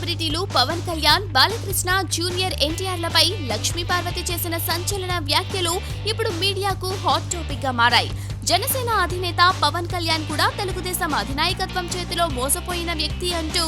సెలబ్రిటీలు పవన్ కళ్యాణ్, బాలకృష్ణ, జూనియర్ ఎన్టీఆర్లపై లక్ష్మీ పార్వతి చేసిన సంచలన వ్యాఖ్యలు ఇప్పుడు మీడియాకు హాట్ టాపిక్ గా మారాయి. జనసేన అధినేత పవన్ కళ్యాణ్ కూడా తెలుగుదేశం అధినాయకత్వం చేతిలో మోసపోయిన వ్యక్తి అంటూ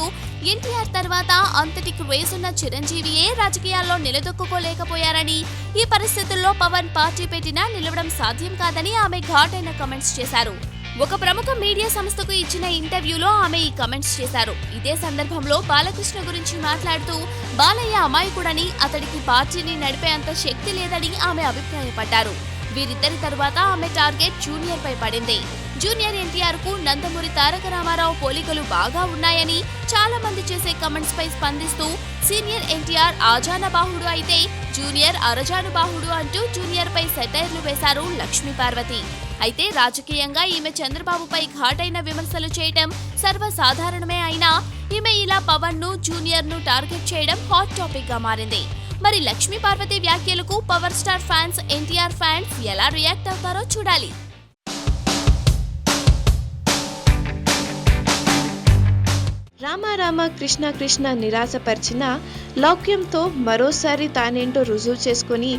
ఎన్టీఆర్ తర్వాత అంతటి క్రేజ్ ఉన్న చిరంజీవియే రాజకీయాల్లో నిలదొక్కుకోలేకపోయారని, ఈ పరిస్థితుల్లో పవన్ పార్టీ పెట్టినా నిలవడం సాధ్యం కాదని ఆమె ఘాటైన కామెంట్స్ చేశారు. ఒక ప్రముఖ మీడియా సంస్థకు ఇచ్చిన ఇంటర్వ్యూలో ఆమె ఈ కామెంట్స్ చేశారు. ఇదే సందర్భంలో బాలకృష్ణ గురించి మాట్లాడుతూ బాలయ్య అమాయకుడని, అతడికి పార్టీని నడిపే అంత శక్తి లేదని ఆమె అభిప్రాయపడ్డారు. వీరిద్దరి తరువాత ఆమె టార్గెట్ జూనియర్ పై పడింది. జూనియర్ ఎన్టీఆర్ కు నందమూరి తారక రామారావు పోలికలు బాగా ఉన్నాయని చాలా మంది చేసే కమెంట్స్ పై స్పందిస్తూ సీనియర్ ఎన్టీఆర్ ఆజానుబాహుడు అయితే జూనియర్ అరజానుబాహుడు అంటూ జూనియర్ పై సెటైర్లు వేశారు లక్ష్మీ పార్వతి. అయితే రాజకీయంగా ఈమె చంద్రబాబుపై ఘాటైన విమర్శలు చేయడం సర్వసాధారణమే అయినా ఈమె ఇలా పవన్ ను, జూనియర్ ను టార్గెట్ చేయడం హాట్ టాపిక్ గా మారింది. మరి లక్ష్మీ పార్వతి వ్యాఖ్యలకు power star fans, NTR fans ఎలా రియాక్ట్ అవుతారో చూడాలి. రామ కృష్ణ కృష్ణ నిరాశపరిచిన లౌక్యంతో మరోసారి తానేంటో రుజువు చేసుకుని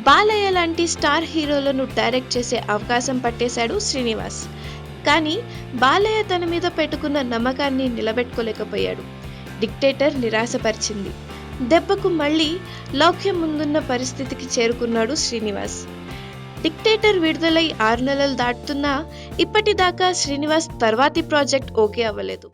బాలయ్య లాంటి స్టార్ హీరోలను డైరెక్ట్ చేసే అవకాశం పట్టేశాడు శ్రీనివాస్. కానీ బాలయ్య తన మీద పెట్టుకున్న నమ్మకాన్ని నిలబెట్టుకోలేకపోయాడు. డిక్టేటర్ నిరాశపరిచింది. దెబ్బకు మళ్ళీ లౌక్యం ముందున్న పరిస్థితికి చేరుకున్నాడు శ్రీనివాస్. డిక్టేటర్ విడుదలై 6 నెలలు దాటుతున్నా ఇప్పటిదాకా శ్రీనివాస్ తర్వాతి ప్రాజెక్ట్ ఓకే అవ్వలేదు.